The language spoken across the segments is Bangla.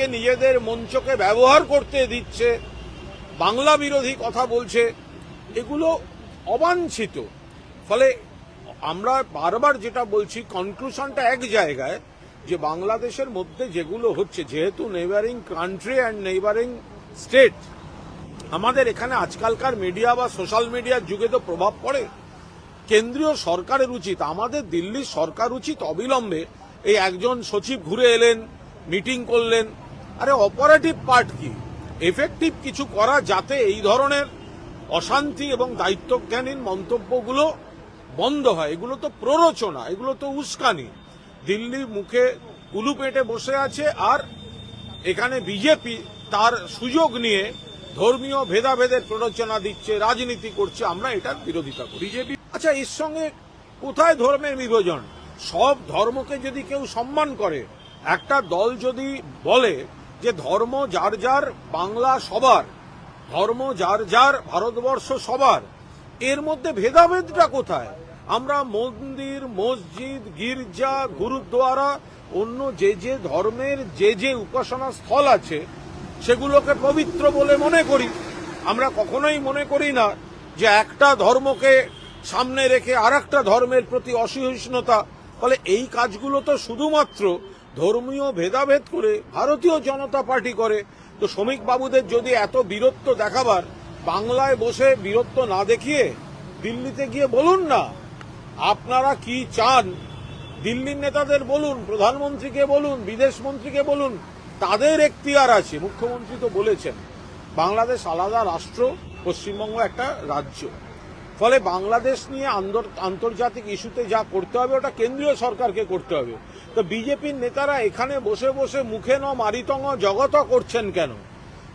নিজেদের মঞ্চকে ব্যবহার করতে দিচ্ছে, বাংলা বিরোধী কথা বলছে, এগুলো অবাঞ্ছিত। ফলে আমরা বারবার যেটা বলছি, কনক্লুশনটা এক জায়গায়, যে বাংলাদেশের মধ্যে যেগুলো হচ্ছে, যেহেতু neighbouring country and neighbouring state, আমাদের এখানে আজকালকার মিডিয়া বা সোশ্যাল মিডিয়ার যুগে তো প্রভাব পড়ে। কেন্দ্রীয় সরকারের উচিত, আমাদের দিল্লির সরকার উচিত অবিলম্বে এই একজন সচিব ঘুরে এলেন, মিটিং করলেন, আরে অপারেটিভ পার্ট কি, এফেক্টিভ কিছু করা, যাতে এই ধরনের অশান্তি এবং দায়িত্বজ্ঞানহীন মন্তব্যগুলো বন্ধ হয়। এগুলো তো প্ররোচনা, এগুলো তো উস্কানি। দিল্লি মুখে কুলু পেটে বসে আছে, আর এখানে বিজেপি তার সুযোগ নিয়ে ধর্মীয় ভেদাভেদের প্ররোচনা দিচ্ছে, রাজনীতি করছে। আমরা এটার বিরোধিতা করি। বিজেপি আচ্ছা, এর সঙ্গে কোথায় ধর্মের বিভাজন? সব ধর্মকে যদি কেউ সম্মান করে, একটা দল যদি বলে যে ধর্ম যার যার, বাংলা সবার, ধর্ম যার যার, ভারতবর্ষ সবার, এর মধ্যে ভেদাভেদটা কোথায়? আমরা মন্দির, মসজিদ, গির্জা, গুরুদ্বারা, অন্য যে যে ধর্মের যে যে উপাসনা স্থল আছে, সেগুলোকে পবিত্র বলে মনে করি। আমরা কখনোই মনে করি না যে একটা ধর্মকে সামনে রেখে আর একটা ধর্মের প্রতি অসহিষ্ণুতা। ফলে এই কাজগুলো তো শুধুমাত্র ধর্মীয় ভেদাভেদ করে ভারতীয় জনতা পার্টি করে। তো শ্রমিক বাবুদের যদি এত বীরত্ব দেখাবার, বাংলায় বসে বীরত্ব না দেখিয়ে দিল্লিতে গিয়ে বলুন না আপনারা কি চান। দিল্লির নেতাদের বলুন, প্রধানমন্ত্রীকে বলুন, বিদেশ মন্ত্রীকে বলুন, তাদের এখতিয়ার আছে। মুখ্যমন্ত্রী তো বলেছেন বাংলাদেশ আলাদা রাষ্ট্র, পশ্চিমবঙ্গ একটা রাজ্য। ফলে বাংলাদেশ নিয়ে আন্তর্জাতিক ইস্যুতে যা করতে হবে, ওটা কেন্দ্রীয় সরকারকে করতে হবে। তো বিজেপির নেতারা এখানে বসে বসে মুখে ন মারিতঙ্গ জগত করছেন কেন?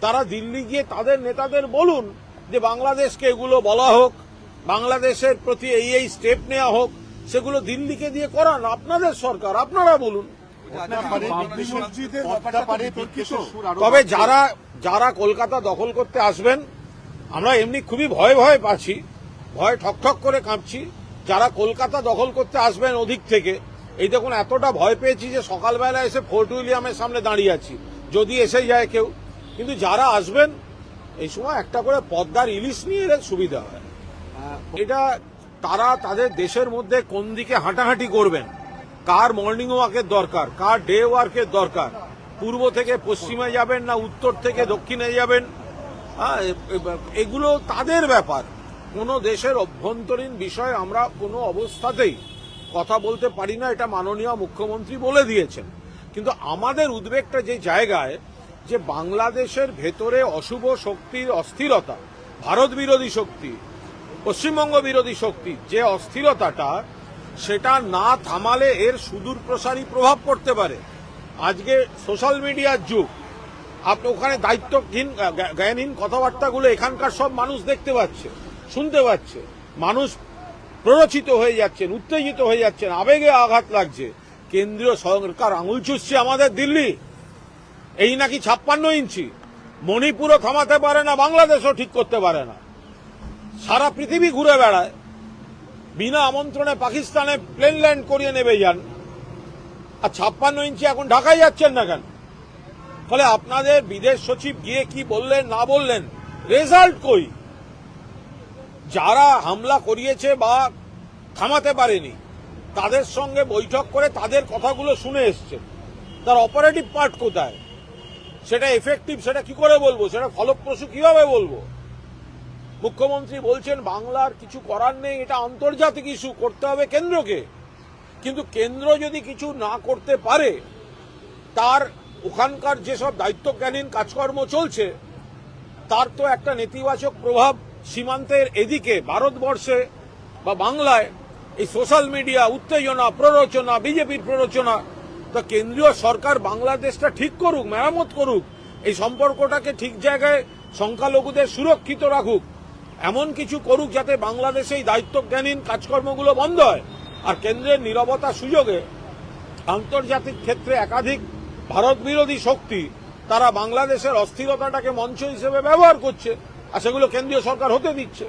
তারা দিল্লি গিয়ে তাদের নেতাদের বলুন যে বাংলাদেশকে এগুলো বলা হোক, বাংলাদেশের প্রতি এই এই স্টেপ নেওয়া হোক, সেগুলো দিল্লিকে দিয়ে করান। আপনাদের সরকার, আপনারা বলুন। তবে যারা যারা কলকাতা দখল করতে আসবেন, আমরা এমনি খুবই ভয় ভয় পাচ্ছি, ভয় ঠকঠক করে কাঁপছি। যারা কলকাতা দখল করতে আসবেন ওদিক থেকে, এই দেখুন এতটা ভয় পেয়েছি যে সকালবেলা এসে ফোর্ট উইলিয়ামের সামনে দাঁড়িয়ে আছি, যদি এসে যায় কেউ। কিন্তু যারা আসবেন, এই সময় একটা করে পদ্মার ইলিশ নিয়ে এলে সুবিধা হয়। এটা তারা তাদের দেশের মধ্যে কোন দিকে হাঁটাহাঁটি করবেন, কার মর্নিং ওয়াকের দরকার, কার ডে ওয়ার্কের দরকার, পূর্ব থেকে পশ্চিমে যাবেন না উত্তর থেকে দক্ষিণে যাবেন, এগুলো তাদের ব্যাপার। কোনো দেশের অভ্যন্তরীণ বিষয়ে আমরা কোনো অবস্থাতেই কথা বলতে পারি না, এটা মাননীয় মুখ্যমন্ত্রী বলে দিয়েছেন। কিন্তু আমাদের উদ্বেগটা যে জায়গায়, যে বাংলাদেশের ভেতরে অশুভ শক্তির অস্থিরতা, ভারত বিরোধী শক্তি, পশ্চিমবঙ্গ বিরোধী শক্তি, যে অস্থিরতাটা, সেটা না থামালে এর সুদূর প্রসারী প্রভাব পড়তে পারে। আজকে সোশ্যাল মিডিয়ার যুগ, আপনি ওখানে দায়িত্বহীন জ্ঞানহীন কথাবার্তাগুলো এখানকার সব মানুষ দেখতে পাচ্ছে, শুনতে পাচ্ছে। মানুষ প্ররোচিত হয়ে যাচ্ছেন, উত্তেজিত হয়ে যাচ্ছেন, আবেগে আঘাত লাগছে। কেন্দ্রীয় সরকার আঙুল চুষছে আমাদের দিল্লি, এই নাকি 56 ইঞ্চি, মণিপুরও থামাতে পারে না, বাংলাদেশও ঠিক করতে পারে না। সারা পৃথিবী ঘুরে বেড়ায়, বিনা আমন্ত্রণে পাকিস্তানে প্লেন ল্যান্ড করিয়ে নেবে যান, আর 56 ইঞ্চি এখন ঢাকায় যাচ্ছেন না কেন? ফলে আপনাদের বিদেশ সচিব গিয়ে কি বললেন না বললেন, রেজাল্ট কই? যারা হামলা করিয়েছে বা থামাতে পারেনি, তাদের সঙ্গে বৈঠক করে তাদের কথাগুলো শুনে এসছেন, তার অপারেটিভ পার্ট কোথায়? সেটা এফেক্টিভ, সেটা কি করে বলবো? সেটা ফলপ্রসূ কিভাবে বলবো? মুখ্যমন্ত্রী বলছেন বাংলার কিছু করার নেই, এটা আন্তর্জাতিক ইস্যু, করতে হবে কেন্দ্রকে। কিন্তু কেন্দ্র যদি কিছু না করতে পারে, তার ওখানকার যেসব দায়িত্বজ্ঞানহীন কাজকর্ম চলছে, তার তো একটা নেতিবাচক প্রভাব সীমান্তের এদিকে ভারতবর্ষে বা বাংলায়। এই সোশ্যাল মিডিয়া, উত্তেজনা, প্ররোচনা, বিজেপির প্ররোচনা। তো কেন্দ্রীয় সরকার বাংলাদেশটা ঠিক করুক, মেরামত করুক, এই সম্পর্কটাকে ঠিক জায়গায় সংখ্যালঘুদের সুরক্ষিত রাখুক, এমন কিছু করুক যাতে বাংলাদেশে এই দায়িত্বজ্ঞানহীন কাজকর্মগুলো বন্ধ হয়। আর কেন্দ্রের নীরবতা সুযোগে আন্তর্জাতিক ক্ষেত্রে একাধিক ভারত বিরোধী শক্তি, তারা বাংলাদেশের অস্থিরতাটাকে মঞ্চ হিসেবে ব্যবহার করছে, আর সেগুলো কেন্দ্রীয় সরকার হতে দিচ্ছে।